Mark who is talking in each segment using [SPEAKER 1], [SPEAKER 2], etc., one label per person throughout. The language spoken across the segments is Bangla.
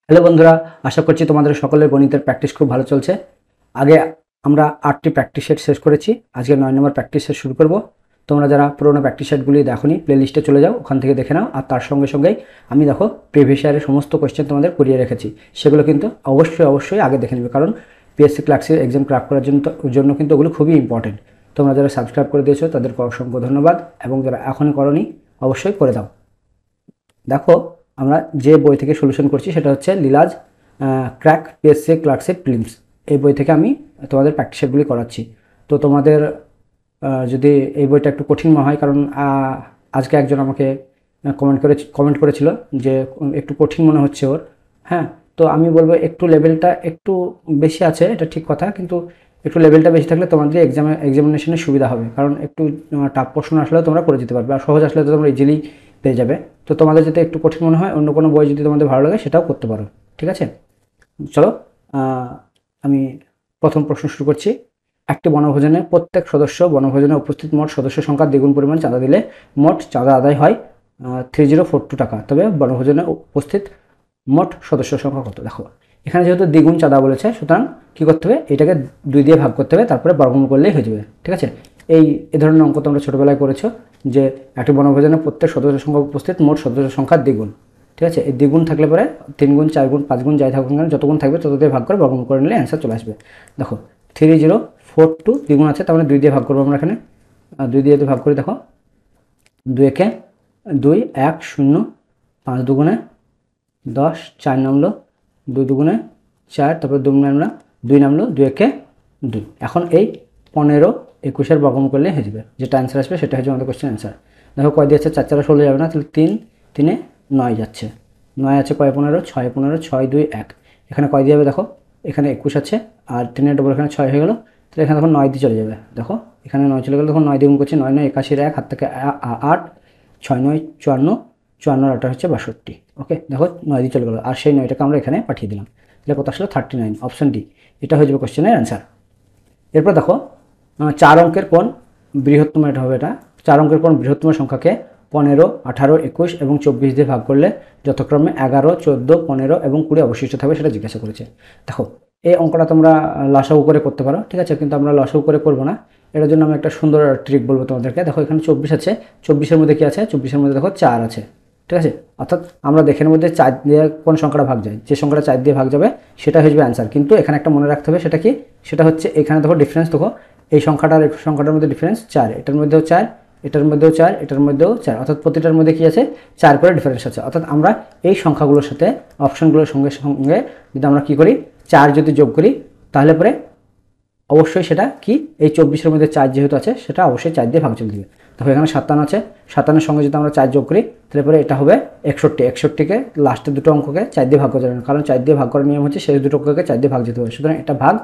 [SPEAKER 1] হ্যালো বন্ধুরা, আশা করছি তোমাদের সকলের গণিতের প্র্যাকটিস খুব ভালো চলছে। আগে আমরা 8টি প্র্যাকটিস সেট শেষ করেছি, আজকে 9 নম্বর প্র্যাকটিস সেট শুরু করব। তোমরা যারা পুরোনো প্র্যাকটিস সেটগুলি দেখোনি প্লেলিস্টে চলে যাও, ওখান থেকে দেখে নাও। আর তার সঙ্গে সঙ্গেই আমি দেখো প্রিভিয়াস ইয়ারের সমস্ত কোয়েশ্চেন তোমাদের করিয়ে রেখেছি, সেগুলো কিন্তু অবশ্যই আগে দেখে নেবে, কারণ পিএসসি ক্লার্কশিপ এক্সাম ক্র্যাক করার জন্য কিন্তু ওগুলো খুবই ইম্পর্টেন্ট। তোমরা যারা সাবস্ক্রাইব করে দিয়েছো তাদেরকে অসংখ্য ধন্যবাদ, এবং যারা এখনই করোনি অবশ্যই করে দাও। দেখো, আমরা যে বই থেকে সলিউশন করছি সেটা হচ্ছে Leela's crack PSC clerkship prelims. এই বই থেকে আমি তোমাদের প্র্যাকটিস সেটগুলি করাচ্ছি। তো তোমাদের যদি এই বইটা একটু কঠিন মনে হয়, কারণ আজকে একজন আমাকে কমেন্ট করেছিল যে একটু কঠিন মনে হচ্ছে ওর। হ্যাঁ, তো আমি বলবো একটু লেভেলটা একটু বেশি আছে, এটা ঠিক কথা, কিন্তু একটু লেভেলটা বেশি থাকলে তোমাদের এক্সামিনেশনের সুবিধা হবে, কারণ একটু টাফ প্রশ্ন আসলেও তোমরা করে যেতে পারবে, আর সহজ আসলে তো তোমরা ইজিলি পেয়ে যাবে। তো তোমাদের যদি একটু কঠিন মনে হয়, অন্য কোনো বই যদি তোমাদের ভালো লাগে সেটাও করতে পারো, ঠিক আছে? চলো, আমি প্রথম প্রশ্ন শুরু করছি। একটি বনভোজনে প্রত্যেক সদস্য বনভোজনে উপস্থিত মোট সদস্য সংখ্যার দ্বিগুণ পরিমাণ চাঁদা দিলে মোট চাঁদা আদায় হয় 3042 টাকা। তবে বনভোজনে উপস্থিত মোট সদস্য সংখ্যা কত? দেখো, এখানে যেহেতু দ্বিগুণ চাঁদা বলেছে, সুতরাং কী করতে হবে, এটাকে 2 দিয়ে ভাগ করতে হবে, তারপরে বর্গমূল করলেই হয়ে যাবে, ঠিক আছে? এই ধরনের অঙ্ক তোমরা ছোটোবেলায় করেছো, যে একটি বনভোজনে প্রত্যেক সদস্য সংখ্যা উপস্থিত মোট সদস্য সংখ্যার দ্বিগুণ, ঠিক আছে? এই দ্বিগুণ থাকলে পরে 3 গুণ 4 গুণ 5 গুণ যাই থাকুক না, যত গুণ থাকবে তত দিয়ে ভাগ করে বর্গমূল করে নিলে অ্যান্সার চলে আসবে। দেখো, 3042 দ্বিগুণ আছে, তার মানে 2 দিয়ে ভাগ করবো আমরা এখানে। 2 দিয়ে ভাগ করি, দেখো 2 একে 2, 1 0, 5 দুগুণে 10, 4 নামলো, 2 দুগুণে 4, তারপর 2 নামলো, 2 নামলো, 2 একে 2। এখন এই 15 21-এর বর্গমূল করলে হয়ে যাবে, যেটা অ্যান্সার আসবে সেটা হচ্ছে আমাদের কোশ্চেন অ্যান্সার। দেখো কয় দিয়েছে, 4 4 16 যাবে না, তাহলে 3 3 9 যাচ্ছে, 9 আছে, কয় 15, 6 15, 6 2 1। এখানে কয় দিয়ে যাবে, দেখো এখানে 21 আছে, আর 3-এর ডবল এখানে 6 হয়ে গেলো, তাহলে এখানে তখন 9 দিয়ে চলে যাবে। দেখো এখানে 9 চলে গেলো, তখন 9 দিয়ে গুণ করছি, 9 9 81, 1 হাত থেকে 8, 6 9 54, 54 আর 8 হচ্ছে 62। ওকে, দেখো 9 দিয়ে চলে গেলো, আর সেই 9টাকে আমরা এখানে পাঠিয়ে দিলাম, তাহলে কত আসলো 39, অপশন ডি, এটা হয়ে যাবে কোশ্চেনের অ্যান্সার। এরপর দেখো, 4 অঙ্কের কোন বৃহত্তম, এটা হবে, এটা 4 অঙ্কের কোন বৃহত্তম সংখ্যাকে 15, 18, 21 এবং 24 দিয়ে ভাগ করলে যথাক্রমে 11, 14, 15 এবং 20 অবশিষ্ট থাকবে, সেটা জিজ্ঞাসা করেছে। দেখো, এই অঙ্কটা তোমরা লসাগু করে করতে পারো, ঠিক আছে, কিন্তু আমরা লসাগু করে করবো না। এটার জন্য আমি একটা সুন্দর ট্রিক বলবো তোমাদেরকে। দেখো এখানে 24 আছে, 24-এর মধ্যে কী আছে, 24-এর মধ্যে দেখো 4 আছে, ঠিক আছে? অর্থাৎ আমরা দেখের মধ্যে 4 দিয়ে কোন সংখ্যাটা ভাগ যায়, যে সংখ্যাটা 4 দিয়ে ভাগ যাবে সেটা হয়ে যাবে অ্যান্সার। কিন্তু এখানে একটা মনে রাখতে হবে, সেটা কি, সেটা হচ্ছে এখানে দেখো ডিফারেন্স, দেখো এই সংখ্যাটার সংখ্যাটার মধ্যে ডিফারেন্স 4, এটার মধ্যেও 4, এটার মধ্যেও 4, এটার মধ্যেও 4, অর্থাৎ প্রতিটার মধ্যে কী আছে, 4 করে ডিফারেন্স আছে। অর্থাৎ আমরা এই সংখ্যাগুলোর সাথে অপশনগুলোর সঙ্গে সঙ্গে যদি আমরা কী করি, 4 যদি যোগ করি, তাহলে পরে অবশ্যই সেটা কি, এই 24-এর মধ্যে 4 যেহেতু আছে, সেটা অবশ্যই 4 দিয়ে ভাগ চলে দেবে। দেখো এখানে 57 আছে, 57-এর সঙ্গে যদি আমরা 4 যোগ করি, তাহলে পরে এটা হবে 61। 61কে লাস্টের দুটো অঙ্ককে 4 দিয়ে ভাগ করা যাবে না, কারণ 4 দিয়ে ভাগ করার নিয়ম হচ্ছে শেষ দুটো অঙ্ককে 4 দিয়ে ভাগ যেতে হবে, সুতরাং এটা ভাগ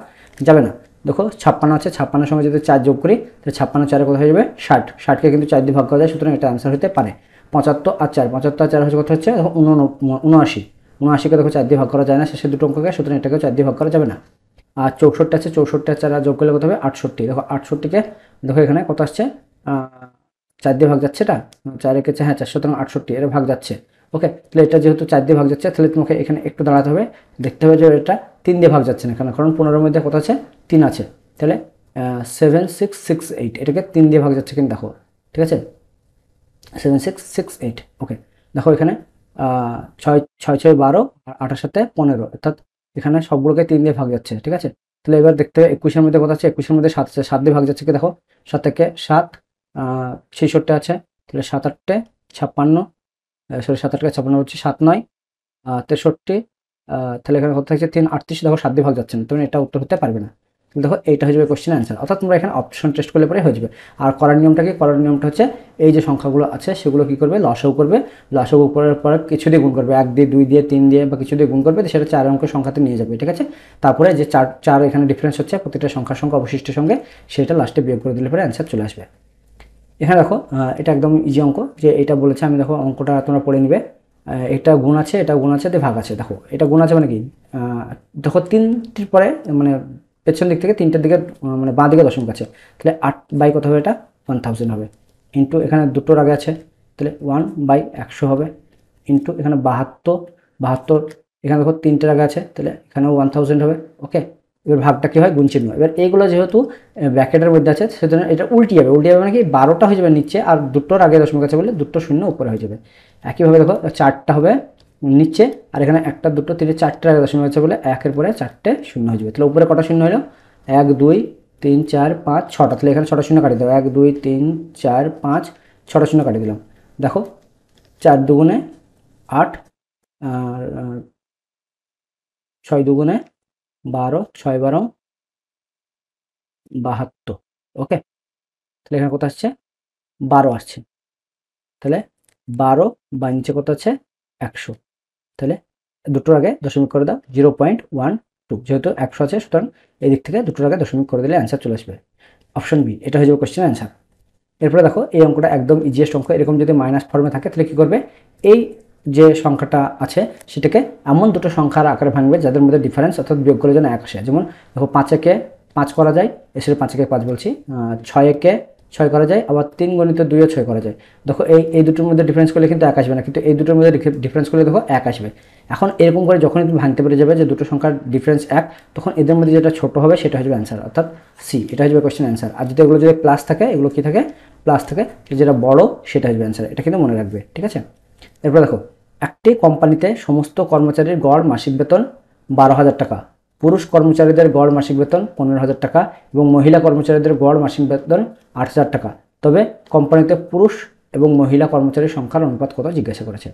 [SPEAKER 1] যাবে না। দেখো 56 আছে, 56-এর সঙ্গে যদি 4 যোগ করি, তাহলে 56 4 কত হয়ে যাবে 60। 60কে কিন্তু 4 দিয়ে ভাগ করা যায়, সুতরাং এটা অ্যান্সার হতে পারে। 75 আর 4, 75 আর 4 হচ্ছে কত হচ্ছে, দেখো 79। 79কে দেখো 4 দিয়ে ভাগ করা যায় না শেষের দুটো অঙ্ককে, সুতরাং এটাকেও 4 দিয়ে ভাগ করা যাবে না। আর 64 আছে, 64 আর 4 যোগ করলে কত হবে 68। দেখো 68কে দেখো এখানে কত আসছে, 4 দিয়ে ভাগ যাচ্ছে, এটা 4 এঁকেছে, হ্যাঁ 4, সুতরাং 68 এর ভাগ যাচ্ছে। ওকে, তাহলে এটা যেহেতু 4 দিয়ে ভাগ যাচ্ছে, তাহলে তোমাকে এখানে একটু দাঁড়াতে হবে, দেখতে হবে যে এটা 3 দিয়ে ভাগ যাচ্ছে না, কারণ 15-এর মধ্যে কত আছে, 3 আছে, তাহলে 7668, এটাকে 3 দিয়ে ভাগ যাচ্ছে কিন্তু, দেখো ঠিক আছে 7668। ওকে, দেখো এখানে 6 6 6 12 আর 8-এর সাথে 15, অর্থাৎ এখানে সবগুলোকে 3 দিয়ে ভাগ যাচ্ছে, ঠিক আছে? তাহলে এবার দেখতে হবে 21-এর মধ্যে কত আছে, 21-এর মধ্যে 7 আছে, 7 দিয়ে ভাগ যাচ্ছে কি, দেখো 7 থেকে 7 66 আছে, তাহলে 7 8 56, সরি 7 8 56 হচ্ছে, 7 9 63, তাহলে এখানে কত থাকছে 3 38, দেখো 7 দিয়ে ভাগ যাচ্ছে না, তবে এটা উত্তর হতে পারবে না। দেখো এইটা হয়ে যাবে কোশ্চেন অ্যান্সার, অর্থাৎ তোমরা এখানে অপশন টেস্ট করলে পরে হয়ে যাবে। আর করার নিয়মটা কি, করার নিয়মটা হচ্ছে এই যে সংখ্যাগুলো আছে সেগুলো কী করবে, লসাগু করবে, লসাগু করার পরে কিছু দিয়ে গুণ করবে, 1 দিয়ে 2 দিয়ে 3 দিয়ে বা কিছু দিয়ে গুণ করবে, সেটা 4 অঙ্কের সংখ্যাতে নিয়ে যাবে, ঠিক আছে? তারপরে যে 4 এখানে ডিফারেন্স হচ্ছে প্রতিটা সংখ্যার সঙ্গে অবশিষ্টের সঙ্গে, সেটা লাস্টে বিয়োগ করে দিলে পরে অ্যান্সার চলে আসবে। এখানে দেখো এটা একদম ইজি অঙ্ক, যে এটা বলেছে, আমি দেখো অঙ্কটা তোমরা পড়ে নিবে। এটা গুণ আছে, এটা গুণ আছে, ভাগ আছে। দেখো এটা গুণ আছে মানে কি, দেখো 3টির পরে মানে পেছন দিক থেকে 3টের দিকে মানে বাঁ দিকে দশমিক আছে, তাহলে 8 বাই কত হবে, এটা 1000 হবে, ইন্টু এখানে দুটোর আগে আছে, তাহলে 1/100 হবে, ইন্টু এখানে 72 এখানে দেখো 3টে জায়গা আছে, তাহলে এখানেও 1000 হবে। ওকে, এবার ভাগটা কী হয়, গুণ চিহ্ন। এবার এইগুলো যেহেতু ব্র্যাকেটের মধ্যে আছে সেজন্য এটা উল্টি যাবে। উল্টি যাবে মানে কি 12টা হয়ে যাবে নিচে, আর দুটোর আগে দশমিক আছে বলে দুটো শূন্য উপরে হয়ে যাবে। একইভাবে দেখো 4টা হবে নিচে, আর এখানে 1টা 2টো 3টে 4টে আগে দশমিক আছে বলে 1-এর পরে 4টে শূন্য হয়ে যাবে। তাহলে উপরে কটা শূন্য হলো, 1 2 3 4 5 6টা। তাহলে এখানে 6টা শূন্য কাটিয়ে দাও, 1 2 3 4 5 6টা শূন্য কাটিয়ে দিলাম। দেখো 4 দুগুণে 8, আর 6 দুগুণে 12, 6 12 72। ওকে, তাহলে এখানে কত আসছে, 12 আসছে। তাহলে 12 বা নিচে কত আছে, 100। তাহলে দুটোর আগে দশমিক করে দাও, 0.12। যেহেতু 100 আছে সুতরাং এই দিক থেকে দুটোর আগে দশমিক করে দিলে অ্যান্সার চলে আসবে। অপশন বি, এটা হয়ে যাবে কোশ্চেন অ্যান্সার। এরপরে দেখো এই অঙ্কটা একদম ইজিয়েস্ট অঙ্ক। এরকম যদি মাইনাস ফর্মে থাকে তাহলে কী করবে, এই যে সংখ্যাটা আছে সেটাকে এমন দুটো সংখ্যার আকারে ভাঙবে যাদের মধ্যে ডিফারেন্স অর্থাৎ বিয়োগ করে যেন 1 আসে। যেমন দেখো 5-একে 5 করা যায়, এসে 5-একে 5 বলছি, 6-একে 6 করা যায়, আবার 3 গুণিত 2-ও 6 করা যায়। দেখো এই দুটোর মধ্যে ডিফারেন্স করলে কিন্তু 1 আসবে না, কিন্তু এই দুটোর মধ্যে ডিফারেন্স করলে দেখো 1 আসবে। এখন এরকম করে যখনই তুমি ভাঙতে পেরে যাবে যে দুটো সংখ্যার ডিফারেন্স 1, তখন এদের মধ্যে যেটা ছোট হবে সেটা হয়ে যাবে অ্যান্সার, অর্থাৎ সি, এটা হয়ে যাবে কোশ্চেন অ্যান্সার। আর যদি এগুলো যদি প্লাস থাকে, এগুলো কী থাকে, প্লাস থাকে, যেটা বড় সেটা হয়ে যাবে অ্যান্সার। এটা কিন্তু মনে রাখবে, ঠিক আছে। এরপর দেখো একটি কোম্পানিতে সমস্ত কর্মচারীর গড় মাসিক বেতন 12,000 টাকা, পুরুষ কর্মচারীদের গড় মাসিক বেতন 15,000 টাকা এবং মহিলা কর্মচারীদের গড় মাসিক বেতন 8,000 টাকা। তবে কোম্পানিতে পুরুষ এবং মহিলা কর্মচারীর সংখ্যার অনুপাত কত জিজ্ঞাসা করেছে।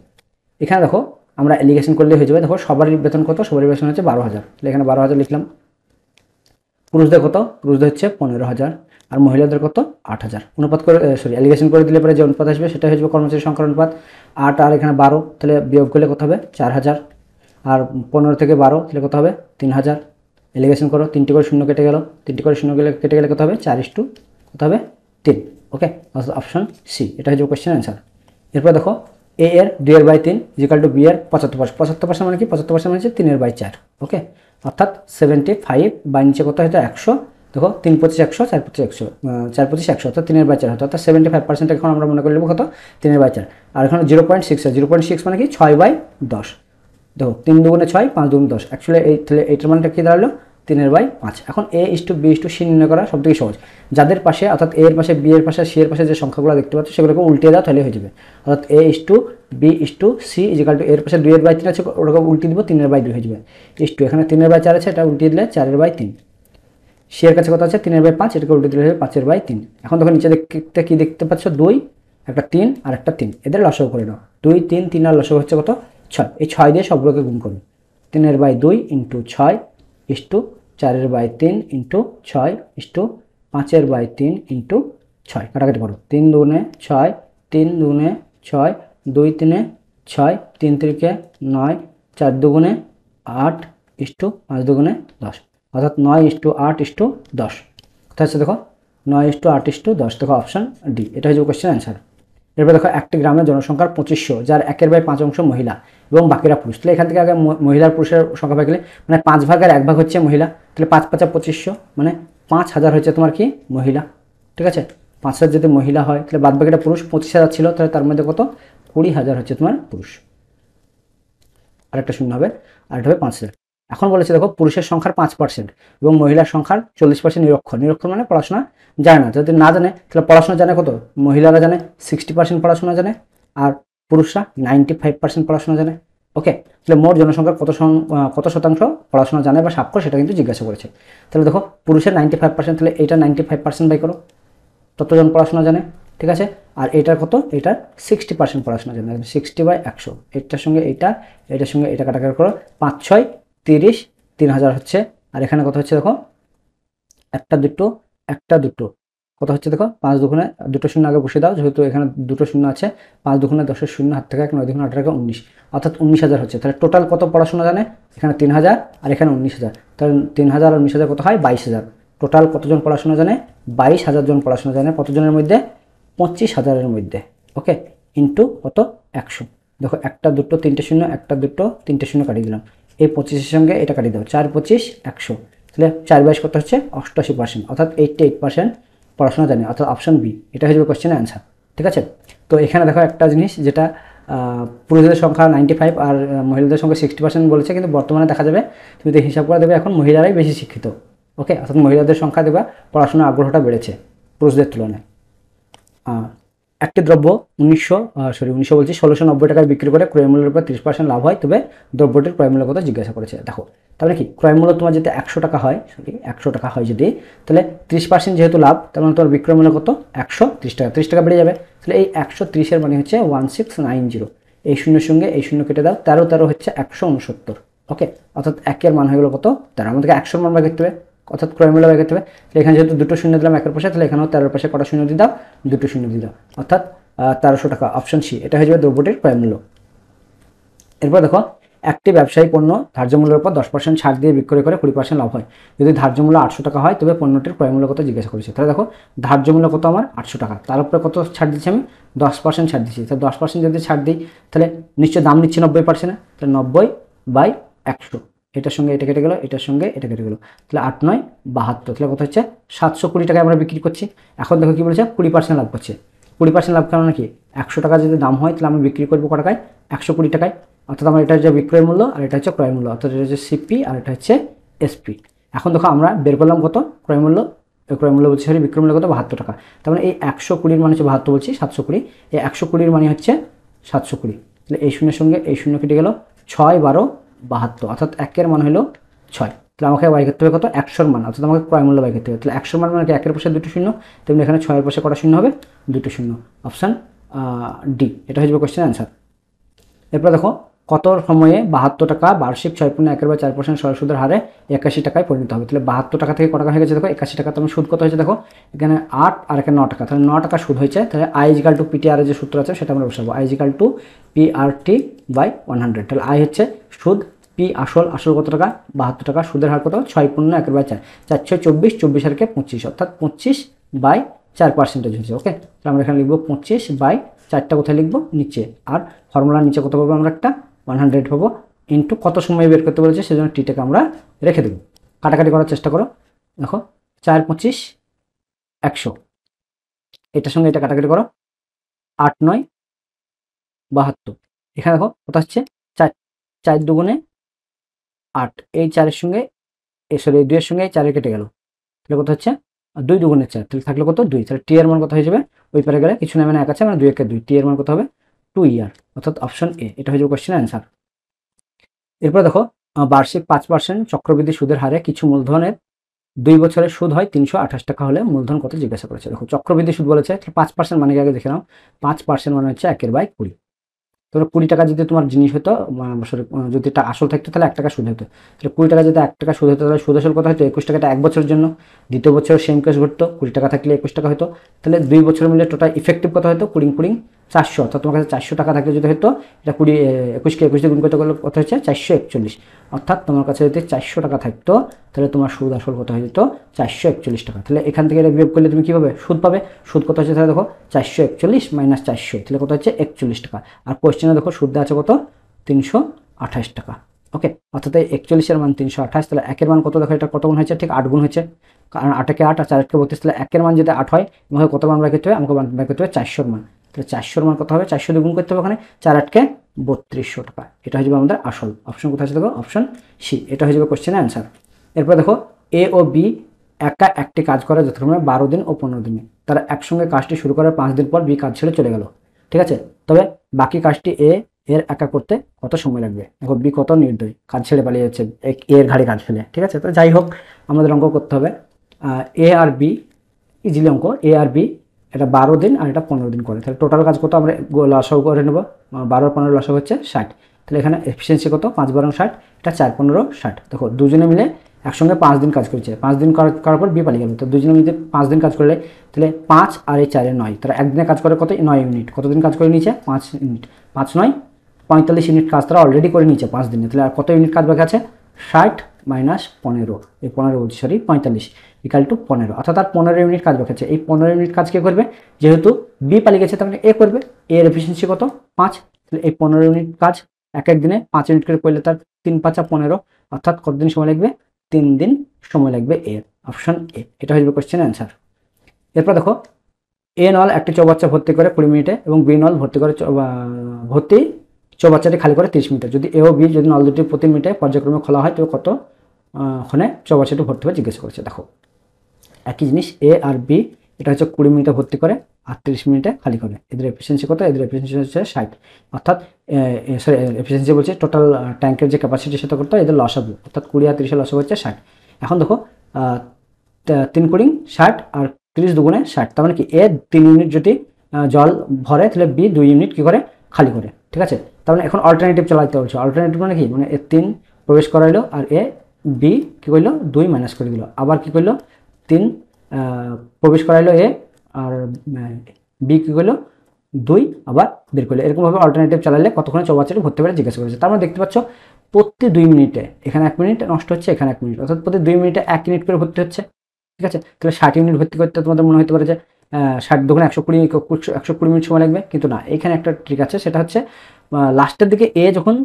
[SPEAKER 1] এখানে দেখো আমরা এলিগেশন করলে হয়ে যাবে। দেখো সবারই বেতন কত, সবারই বেতন হচ্ছে 12,000, তাহলে এখানে 12,000 লিখলাম। পুরুষদের কত, পুরুষদের হচ্ছে 15,000, আর মহিলাদের কত 8,000। অনুপাত করে এলিগেশন করে দিলে পরে যে অনুপাত আসবে সেটা হয়ে যাবে কর্মচারী সংখ্যার অনুপাত। 8 আর এখানে 12, তাহলে বিয়োগ করলে কত হবে, 4,000, আর 15 থেকে 12 তাহলে কত হবে, 3,000। এলিগেশন করো, 3টি করে শূন্য কেটে গেল, 3টি করে শূন্য কেটে গেলে কত হবে, 4:, কত হবে 3। ওকে, অপশন সি, এটা হয়ে যাবে কোয়েশ্চেন অ্যান্সার। এরপর দেখো এ এর 2/3 ইজিক্যাল টু বি এর 75%। 75% মানে কি, 75% মানে হচ্ছে 3/4। ওকে, অর্থাৎ 75 বাই নিচে কত হয়তো 100। দেখো 3 25 100, 4 25 100, 4 25 100 অর্থাৎ 3/4 হতো, অর্থাৎ 75% এখন আমরা মনে করে নেব কত, 3/4। আর এখানে 0.6 আছে, 0.6 মানে কি 6/10। দেখো 3 দুগুণে 6, 5 দুগুণে 10, অ্যাকচুয়ালি এই তাহলে এইটার মানটা কি দাঁড়ালো, 3/5। এখন a:b:c নির্ণয় করা সবথেকে সহজ। যাদের পাশে অর্থাৎ a এর পাশে, b এর পাশে, c এর পাশে যে সংখ্যাগুলো দেখতে পাচ্ছ সেগুলোকে উল্টে দাও, তাহলে হয়ে যাবে। অর্থাৎ a:b:c ইজিক্যাল টু এর পাশে 2/3 আছে, ওটাকে উল্টে দিব, 3/2 হয়ে যাবে। এখানে 3/4 আছে, এটা উল্টে দিলে 4/3। c এর কাছে কত আছে, 3/5, এটাকে উল্টে দিলে 5/3। এখন দেখো নিচে দেখতে কি দেখতে পাচ্ছ, 2, একটা 3 আর একটা 3, এদের লসাগু করে নাও। 2 3 3 আর লসাগু হচ্ছে কত, 6। এই 6 দিয়ে সবগুলোকে গুণ করুন। 3/2 into 6 is to 4/3 into 6 is to 5/3 into 6, কাটাকাটি করো। 3 দুগুণে 6, 3 দুগুণে 6, 2 3 6, 3 3 9, 4 দুগুণে 8 ইস্টু 5 দুগুণে 10, অর্থাৎ 9:8:10। কোথায় আছে দেখো, 9:8:10। দেখো অপশান ডি, এটা হচ্ছে কোয়েশ্চেন অ্যান্সার। এরপর দেখো একটি গ্রামের জনসংখ্যার 2500, যার 1/5 অংশ মহিলা এবং বাকিরা পুরুষ। তাহলে এখান থেকে আগে মহিলার পুরুষের সংখ্যা পেয়ে গেলে, মানে 5 ভাগের 1 ভাগ হচ্ছে মহিলা, তাহলে 5 5 2500, মানে 5,000 হচ্ছে তোমার কি মহিলা, ঠিক আছে। 5,000 যদি মহিলা হয় তাহলে বাদ বাকিটা পুরুষ, 25,000 ছিল, তাহলে তার মধ্যে কত 20,000 হচ্ছে তোমার পুরুষ, আরেকটা শূন্য হবে, আর এটা হবে 5,000। এখন বলেছে দেখো পুরুষের সংখ্যার 5% এবং মহিলার সংখ্যার 40% নিরক্ষর। নিরক্ষর মানে পড়াশোনা জানে না। যদি না জানে তাহলে পড়াশোনা জানে কত, মহিলারা জানে 60% পড়াশোনা জানে, আর পুরুষরা 95% পড়াশোনা জানে। ওকে, তাহলে মোট জনসংখ্যার কত শতাংশ পড়াশোনা জানে বা সাক্ষর, সেটা কিন্তু জিজ্ঞাসা করেছে। তাহলে দেখো পুরুষের 95%, তাহলে এইটা 95% বাই করো, ততজন পড়াশোনা জানে, ঠিক আছে। আর এটার কত, এটার 60% পড়াশোনা জানে, 60/100। এটার সঙ্গে এইটা, এটার সঙ্গে এটা কাটাকাটি করো, 5 6 30, 3,000 হচ্ছে। আর এখানে কত হচ্ছে দেখো, একটা দুটো কত হচ্ছে দেখো, 5 দুগুণে 2টো শূন্য আগে বসে দাও, যেহেতু এখানে 2টো শূন্য আছে। 5 দুগুণে 10-এর শূন্য, হাত থেকে 1, 9 দুগুণে 18, 19, অর্থাৎ 19,000 হচ্ছে। তাহলে টোটাল কত পড়াশোনা জানে, এখানে 3,000 আর এখানে 19,000, তাহলে 3,000 আর 19,000 কত হয়, 22,000। টোটাল কতজন পড়াশোনা জানে, 22,000 জন পড়াশোনা জানে। কতজনের মধ্যে, 25,000-এর মধ্যে। ওকে, ইন্টু কত, 100। দেখো 1 2 3টে শূন্য, 1 2 3টে শূন্য কাটিয়ে দিলাম। এই 25-এর সঙ্গে এটা কাটিয়ে দাও, 4 25 100, তাহলে 4/22 কত হচ্ছে, 88%, অর্থাৎ 88% পড়াশোনা জানে, অর্থাৎ অপশন বি, এটা হয়ে যাবে কোয়েশ্চেনের অ্যান্সার, ঠিক আছে। তো এখানে দেখো একটা জিনিস যেটা পুরুষদের সংখ্যা 95 আর মহিলাদের সংখ্যা 60% বলেছে, কিন্তু বর্তমানে দেখা যাবে তুমি তো হিসাব করে দেবে এখন মহিলারাই বেশি শিক্ষিত। ওকে, অর্থাৎ মহিলাদের সংখ্যা দেবা পড়াশোনার আগ্রহটা বেড়েছে পুরুষদের তুলনায়। একটি দ্রব্য 1690 টাকায় বিক্রি করে ক্রয় মূল্যের উপর 30% লাভ হয়, তবে দ্রব্যটির ক্রয় মূল্য কত জিজ্ঞাসা করেছে। দেখো তাহলে কি ক্রয় মূল্য তোমার যদি 100 টাকা হয়, 100 টাকা হয় যদি, তাহলে 30% যেহেতু লাভ, তার মানে তোমার বিক্রয় মূল্য কত 130 টাকা, 30 টাকা বেড়ে যাবে। তাহলে এই 130-এর মানে হচ্ছে 1690, এই শূন্যের সঙ্গে এই শূন্য কেটে দাও, 13 13 হচ্ছে 169। ওকে, অর্থাৎ একের মান হয়ে গেলো কত 13, আমাদেরকে 100 মান বাই করতে হবে, অর্থাৎ ক্রয় মূল্য বাই করতে হবে। তাহলে এখানে যেহেতু দুটো শূন্য দিলাম একের পাশে, তাহলে এখানেও 13 পাশে কটা শূন্য দিয়ে দাও, দুটো শূন্য দিয়ে দাও, অর্থাৎ 1300 টাকা, অপশন সি, এটা হয়ে যাবে দ্রব্যটির ক্রয় মূল্য। এরপর দেখো একটি ব্যবসায়ী পণ্য ধার্য মূল্যের উপর 10% ছাড় দিয়ে বিক্রয় করে 20% লাভ হয়, যদি ধার্য মূল্য 800 টাকা হয় তবে পণ্যটির ক্রয় মূল্য কত জিজ্ঞাসা করেছে। তাহলে দেখো ধার্য মূল্য কত আমার 800 টাকা, তার উপরে কত ছাড় দিচ্ছি আমি 10% ছাড় দিচ্ছি, তাহলে 10% যদি ছাড় দিই তাহলে নিশ্চয় দাম নিচ্ছে 90%, তাহলে 90/100, এটার সঙ্গে এটা কেটে গেল, এটার সঙ্গে এটা কেটে গেল, তাহলে 8 9 72, তাহলে কত হচ্ছে 720 টাকায় আমরা বিক্রি করছি। এখন দেখো কি বলেছে 20% লাভ করছে, 20% লাভ কারণ কি 100 টাকা যদি দাম হয় তাহলে আমি বিক্রি করবো কত টাকায় 120 টাকায়, অর্থাৎ আমার এটা হচ্ছে বিক্রয় মূল্য আর এটা হচ্ছে ক্রয় মূল্য, অর্থাৎ এটা হচ্ছে সিপি আর এটা হচ্ছে এসপি। এখন দেখো আমরা বের করলাম কত ক্রয় মূল্য, ক্রয় মূল্য বলছি সরি বিক্রয় মূল্য কত 72 টাকা, তার মানে এই 120 মানে হচ্ছে 72 বলছি 720, এই 120 মানে হচ্ছে 720, তাহলে এই শূন্যের সঙ্গে এই শূন্য কেটে গেল 6 12 72, অর্থাৎ একের মান হলো 6। তাহলে আমাকে বাই করতে হবে কত 100-এর মান, অর্থাৎ আমাকে ক্রয় মূল্য বাই করতে হবে। তাহলে 100 মান মানে একের পাশে দুটো শূন্য, তেমনি এখানে 6-এর পাশে কটা শূন্য হবে দুটো শূন্য, অপশান ডি, এটা হয়ে যাবে কোশ্চেন অ্যান্সার। এরপর দেখো কত সময়ে 72 টাকা বার্ষিক 6.1/4% সরল সুদের হারে 81 টাকায় পরিণত হবে। তাহলে 72 টাকা থেকে কত টাকা হয়ে গেছে দেখো 81 টাকা, তাহলে সুদ কত হয়েছে দেখো এখানে 8 আর এখানে 9 টাকা, তাহলে 9 টাকা সুদ হয়েছে। তাহলে আই ইজিক্যাল টু পিটিআর এর যে সূত্র আছে সেটা আমরা বসাবো, আই ইজিক্যাল টু PRT/100। তাহলে আই হচ্ছে সুদ, পি আসল, আসল কত টাকা 72 টাকা, সুদের হার কত 6.1/4, 424 24 আর কে 25, অর্থাৎ 25/4% হয়েছে। ওকে, তাহলে আমরা এখানে লিখবো 25/4টা কোথায় লিখবো নিচে, আর ফর্মুলার নিচে কত পাবো আমরা একটা 100 পাবো, ইন্টু কত সময় বের করতে বলেছে সেজন্য টিটাকে আমরা রেখে দেবো। কাটাকাটি করার চেষ্টা করো, দেখো 4 25 100, এটার সঙ্গে এটা কাটাকাটি করো 8 9 72, এখানে দেখো কত হচ্ছে 4 4 দুগুণে 8, এই 4-এর সঙ্গে সরি 2-এর সঙ্গে 4 কেটে গেল, তাহলে কত হচ্ছে 2 দুগুণে 4, তাহলে থাকলে কত 2, তাহলে টি এর মান কত হয়ে যাবে ওই পারে গেলে কিছু না মানে 1 আছে মানে 2 1 2, টি এর মান কত হবে 2 ইয়ার, অর্থাৎ অপশন এ, এটা হয়ে যাবে কোশ্চেন অ্যান্সার। এরপর দেখো বার্ষিক 5% চক্রবৃদ্ধি সুদের হারে কিছু মূলধনের 2 বছরের সুদ হয় 328 টাকা হলে মূলধন কত জিজ্ঞাসা করেছে। দেখো চক্রবৃদ্ধি সুদ বলেছে, 5% মানে আগে দেখে নাও, 5% মানে হচ্ছে 1/20, ধরো 20 টাকা যদি তোমার জিনিস হতো সরি যদি এটা আসল থাকতো তাহলে 1 টাকা সুদ হতো, তাহলে 20 টাকা যদি 1 টাকা সুদ হতো তাহলে সুদ আসল কত হতো 21 টাকাটা 1 বছরের জন্য, দ্বিতীয় বছর সেম কেস ঘটতো 20 টাকা থাকলে 21 টাকা হতো, তাহলে 2 বছর মিলে টোটাল ইফেক্টিভ কত হতো 400, অর্থাৎ তোমার কাছে 400 টাকা থাকলে যদি হতো এটা 21কে 21 দিয়ে গুণ করতে গেলে কত হচ্ছে 441, অর্থাৎ তোমার কাছে যদি 400 টাকা থাকতো তাহলে তোমার সুদ আসল কত হয়ে যেত 441 টাকা। তাহলে এখান থেকে এটা বিয়োগ করলে তুমি কী পাবে সুদ পাবে, সুদ কত হচ্ছে তাহলে দেখো 441 মাইনাস 400, তাহলে কত হচ্ছে 41 টাকা, আর কোশ্চেনে দেখো সুদ আছে কত 328 টাকা। ওকে, অর্থাৎ এই 41-এর মান 328, তাহলে একের মান কত দেখো এটা কত গুণ হয়েছে ঠিক 8 গুণ হয়েছে, কারণ 8 8 আর 4 32, তাহলে একের মান যদি 8 হয় আমাকে কত মান বাই করতে হবে, আমাকে বাই করতে হবে 400-এর মান, তাহলে 400-এর মান কত হবে 400 দিয়ে গুণ করতে হবে ওখানে 4 8 3200 টাকা, এটা হয়ে যাবে আমাদের আসল। অপশন কোথায় আছে দেখো অপশন সি, এটা হয়ে যাবে কোশ্চেনের অ্যান্সার। এরপর দেখো এ ও বি একা একটি কাজ করে যথাক্রমে 12 দিন ও 15 দিনে, তারা একসঙ্গে কাজটি শুরু করার 5 দিন পর বি কাজ ছেড়ে চলে গেল, ঠিক আছে, তবে বাকি কাজটি এ এর একা করতে কত সময় লাগবে। দেখো বি কত নির্দয়ী, কাজ ছেড়ে পালিয়ে যাচ্ছে এর ঘাড়ে কাজ ফেলে, ঠিক আছে, তো যাই হোক আমাদের অঙ্ক করতে হবে এ আর বি, ইজিলি অঙ্ক, এ আর বি এটা 12 দিন আর এটা 15 দিন করে, তাহলে টোটাল কাজ কত আমরা লসাগু করে নেব, 12 15 লসাগু হচ্ছে 60, তাহলে এখানে এফিসিয়েন্সি কত 5 12 60, এটা 4 15 60, দেখো দুজনে মিলে একসঙ্গে 5 দিন কাজ করছে, 5 দিন করার পর বি পালিয়ে গেল, তো দুজনে মিলে 5 দিন কাজ করলে তাহলে 5 আর এই 4 9, তারা একদিনে কাজ করে কত 9 ইউনিট, কতদিন কাজ করে নিয়েছে 5 ইউনিট, 5 9 45 ইউনিট কাজ তারা অলরেডি করে নিয়েছে 5 দিনে, তাহলে আর কত ইউনিট কাজ বাকি আছে 60 মাইনাস 15, এই 15 বলছি সরি 45 ইকাল টু 15, অর্থাৎ আর 15 ইউনিট কাজ বাকি আছে, এই 15 ইউনিট কাজ কে করবে, যেহেতু বি পালিয়ে গেছে তার মানে এ করবে, এর এফিসিয়েন্সি কত 5, তাহলে এই 15 ইউনিট কাজ এক এক দিনে 5 ইউনিট করে করলে তার 3 5 15, অর্থাৎ কতদিন সময় লাগবে 3 দিন সময় লাগবে এর, অপশন এ, এটা হয়ে যাবে কোশ্চেন অ্যান্সার। এরপর দেখো এ নল একটি চৌবাচ্চা ভর্তি করে 20 মিনিটে এবং বি নল ভর্তি চৌবাচ্চাটি খালি করে 30 মিনিটে। যদি এ ও বি যদি নল দুটি প্রতি মিনিটে পর্যায়ক্রমে খোলা হয় তবে কত ক্ষণে চৌবাচ্চাটি ভর্তি হবে জিজ্ঞেস করেছে। দেখো একই জিনিস এ আর বি, এটা হচ্ছে 20 মিনিটে ভর্তি করে আর 30 মিনিটে খালি করে। এদের এফিসিয়েন্সি কত? এদের এফিসিয়েন্সি হচ্ছে 60, অর্থাৎ সরি এফিসিয়েন্সি বলছে টোটাল ট্যাঙ্কের যে ক্যাপাসিটি সেটা করতে এদের লস হবে, অর্থাৎ 20 আর 30 লস হচ্ছে 60। এখন দেখো 3 কুড়ি 60 আর 30 দুগুণে 60, তার মানে কি এ 3 ইউনিট যদি জল ভরে তাহলে বি 2 ইউনিট কী করে খালি করে। ঠিক আছে, তার মানে এখন অল্টারনেটিভ চালাতে বলছে। অল্টারনেটিভ মানে কি, মানে এ 3 প্রবেশ করাইলো আর এ বি কী করলো 2 মাইনাস করে দিল, আবার কী করলো 3 প্রবেশ করাইলো এ আর বি কী করলো 2 আবার বের করলো। এরকমভাবে অল্টারনেটিভ চালালে কতক্ষণে চৌবাচ্চাটি ভর্তি করে জিজ্ঞাসা করেছে। তার মানে দেখতে পাচ্ছ প্রতি 2 মিনিটে, এখানে 1 মিনিট নষ্ট হচ্ছে, এখানে 1 মিনিট, অর্থাৎ প্রতি 2 মিনিটে 1 ইউনিট করে ভর্তি হচ্ছে। ঠিক আছে, তাহলে 60 ইউনিট ভর্তি করতে তোমাদের মনে হতে পারে যে 60 দুগুণে 120 মিনিট সময় লাগবে, কিন্তু না, এখানে একটা ট্রিক আছে, সেটা হচ্ছে লাস্টের দিকে এ যখন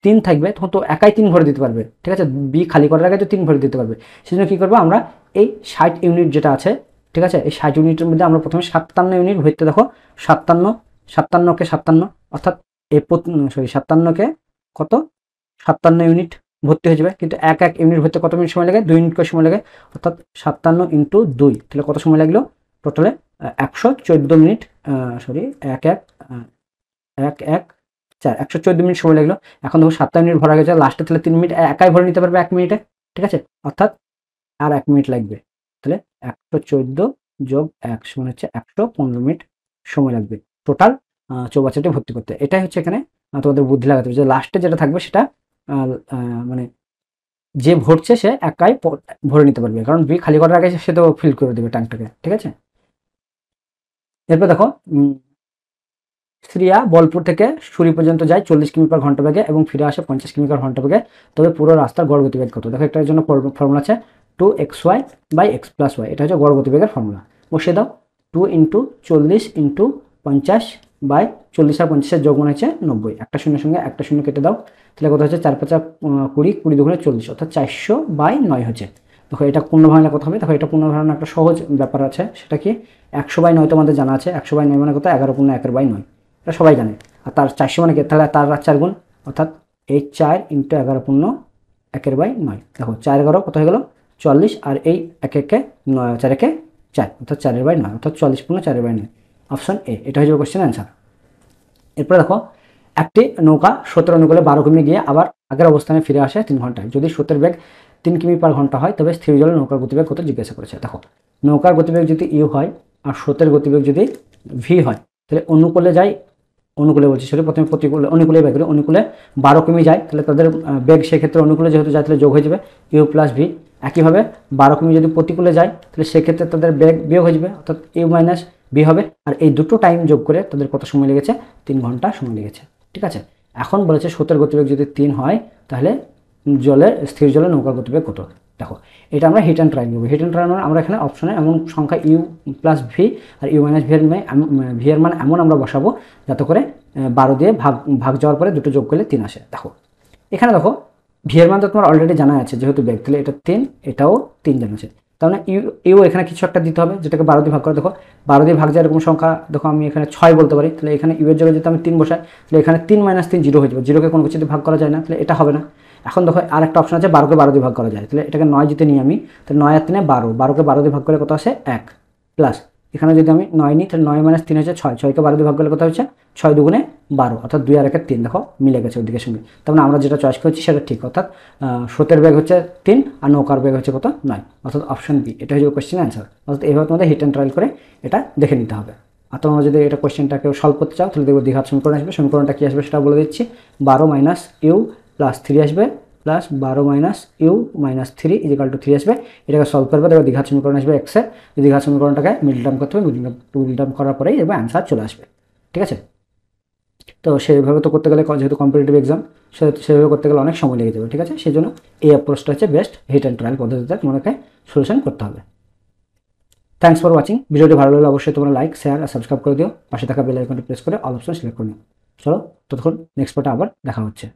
[SPEAKER 1] 3 থাকবে তখন তো একাই 3 ভরে দিতে পারবে। ঠিক আছে, বি খালি করার আগে তো 3 ভরে দিতে পারবে। সেজন্য কী করবো আমরা, এই 60 ইউনিট যেটা আছে, ঠিক আছে, এই 60 ইউনিটের মধ্যে আমরা প্রথমে 57 ইউনিট ভরতে, দেখো 57কে 57, অর্থাৎ এই 57কে কত 57 ইউনিট ভর্তি হয়ে যাবে। কিন্তু এক ইউনিট ভর্তি কত মিনিট সময় লাগে? 2 ইউনিট করে সময় লাগে, অর্থাৎ 57 ইন্টু 2, তাহলে কত সময় লাগলো টোটালে 114 মিনিট, সরি 114 মিনিট সময় লাগলো। এখন দেখো 7 মিনিট ভরা গেছে, লাস্টে তাহলে 3 মিনিট একাই ভরে নিতে পারবে 1 মিনিটে। ঠিক আছে, অর্থাৎ আর 1 মিনিট লাগবে, তাহলে 114 যোগ 1 সমান হচ্ছে 115 মিনিট সময় লাগবে টোটাল চৌবাচ্চাটি ভর্তি করতে। এটাই হচ্ছে এখানে তোমাদের বুদ্ধি লাগাতে হবে যে লাস্টে যেটা থাকবে সেটা মানে যে ভরছে সে একাই ভরে নিতে পারবে, কারণ বি খালি করার আগে সে তো ফিল করে দেবে ট্যাঙ্কটাকে। ঠিক আছে, এরপর দেখো শ্রিয়া বোলপুর থেকে সুরি পর্যন্ত যায় 40 কিমি/ঘন্টা বেগে এবং ফিরে আসে 50 কিমি/ঘন্টা বেগে, তবে পুরো রাস্তার গড় গতিবেগ কত? দেখো এটার জন্য ফর্মুলা আছে 2xy/x + y, এটা হচ্ছে গড় গতিবেগের ফর্মুলা। বসিয়ে দাও 2 × 40 × 50/40 আর 50-এর যোগ মানে হচ্ছে 90, একটা শূন্যের সঙ্গে একটা শূন্য কেটে দাও, তাহলে কত হচ্ছে 4 × 5 = 20, 20 দুগুণে 40, অর্থাৎ 400/9 হচ্ছে। দেখো এটা পূর্ণ ভাঙলে কত হবে? দেখো এটা পূর্ণ ভাঙানোর একটা সহজ ব্যাপার আছে, সেটা কি 100/9 তোমাদের জানা আছে। 100/9 মানে কত? 11 × 1/9, এটা সবাই জানে। আর তার 400 মানে কি? তাহলে তার 4 গুণ, অর্থাৎ এই 4 × 11 × 1/9। দেখো 4 11 কত হয়ে গেল 40, আর এই 1 1 4 1 4, অর্থাৎ 4/9, অর্থাৎ 40 × 4/9, অপশন এ, এটা হয়ে যাবে কোশ্চেন অ্যান্সার। এরপরে দেখো একটি নৌকা স্রোতের অনুকূলে 12 কিমি গিয়ে আবার আগের অবস্থানে ফিরে আসে 3 ঘন্টায়। যদি স্রোতের বেগ 3 কিমি/ঘন্টা হয় তবে স্থির জলে নৌকার গতিবেগ কত জিজ্ঞাসা করেছে। দেখো নৌকার গতিবেগ যদি ইউ হয় আর স্রোতের গতিবেগ যদি ভি হয়, তাহলে অনুকূলে বলছি, সেটা প্রথমে অনুকূলে বেগ, অনুকূলে 12 কিমি যায়, তাহলে তাদের বেগ সেক্ষেত্রে অনুকূলে যেহেতু যায় তাহলে যোগ হয়ে যাবে ইউ + ভি। একইভাবে 12 কিমি যদি প্রতিকূলে যায় তাহলে সেক্ষেত্রে তাদের বেগ বিয়োগ হয়ে যাবে, অর্থাৎ ইউ - ভি হবে। আর এই দুটো টাইম যোগ করে তাদের কত সময় লেগেছে? 3 ঘন্টা সময় লেগেছে। ঠিক আছে, এখন বলেছে স্রোতের গতিবেগ যদি 3 হয় তাহলে স্থির জলে নৌকার গতিবেগ কত? দেখো এটা আমরা হিট অ্যান্ড ট্রায়াল করবো। হিট অ্যান্ড ট্রায়াল মানে আমরা এখানে অপশনে এমন সংখ্যা ইউ + ভি আর ইউ - ভি এর মান এমন আমরা বসাবো যাতে করে 12 দিয়ে ভাগ যাওয়ার পরে দুটো যোগ করলে 3 আসে। দেখো এখানে দেখো ভি এর মান তো তোমার অলরেডি জানা আছে, যেহেতু বেগ, তাহলে এটা 3, এটাও 3 জানা আছে। তার মানে ইউ এখানে কিছু একটা দিতে হবে যেটাকে 12 দিয়ে ভাগ করে। দেখো 12 দিয়ে ভাগ যায় এরকম সংখ্যা, দেখো আমি এখানে 6 বলতে পারি, তাহলে এখানে ইউ এর জায়গায় যদি আমি 3 বসাই তাহলে এখানে 3 - 3 0 হয়ে যাবে, 0কে কোনো কিছু দিয়ে ভাগ করা যায় না, তাহলে এটা হবে না। এখন দেখো আর একটা অপশন আছে 12কে 12 দিয়ে ভাগ করা যায়, তাহলে এটাকে 9 যদি নিই আমি, তাহলে 9 আর 3 12, 12কে 12 দিয়ে ভাগ করলে কত আসে 1, প্লাস এখানে যদি আমি 9 নিই তাহলে 9 - 3 হচ্ছে 6, 6কে 12 দিয়ে ভাগ করলে কত হচ্ছে 6 দুগুণে 12, অর্থাৎ 2 আর 1 3, দেখো মিলে গেছে ওইদিকের সঙ্গে। তার মানে আমরা যেটা চয়েস করেছি সেটা ঠিক, অর্থাৎ স্রোতের বেগ হচ্ছে 3 আর নৌকার বেগ হচ্ছে কত 9, অর্থাৎ অপশন বি, এটা হচ্ছে কোশ্চেন অ্যান্সার। অর্থাৎ এইভাবে তোমাদের হিট অ্যান্ড ট্রায়াল করে এটা দেখে নিতে হবে। আর তোমরা যদি এটা কোশ্চেনটা কেউ সলভ করতে চাও তাহলে দেখবো দ্বিঘাত সমীকরণ আসবে। সমীকরণটা কী আসবে সেটা বলে দিচ্ছি, 12 - ইউ + 3 আসবে, প্লাস 12 - ইউ - 3 = 3 আসবে। এটাকে সলভ করবে, দেখো দ্বিঘাত সমীকরণ আসবে এক্সের। দ্বিঘাত সমীকরণটাকে মিডল টার্ম করতে হবে, মিডল টার্ম করার পরেই এবার অ্যান্সার চলে আসবে। ঠিক আছে, তো সেইভাবে তো করতে গেলে, যেহেতু কম্পিটিটিভ এক্সাম, সেভাবে করতে গেলে অনেক সময় লেগে যাবে। ঠিক আছে, সেই জন্য এই অ্যাপ্রোচটা হচ্ছে বেস্ট, হিট অ্যান্ড ট্রায়াল পদ্ধতিতে তোমাকে সলিউশন করতে হবে। Thanks for watching. ভিডিওটি ভালো লাগলে অবশ্যই তোমরা লাইক, শেয়ার আর সাবস্ক্রাইব করে দিও। পাশে থাকা বেল আইকনটি প্রেস করে অল অপশন সিলেক্ট করে নিও। চলো ততক্ষণ নেক্সট পার্টে আবার দেখা হচ্ছে।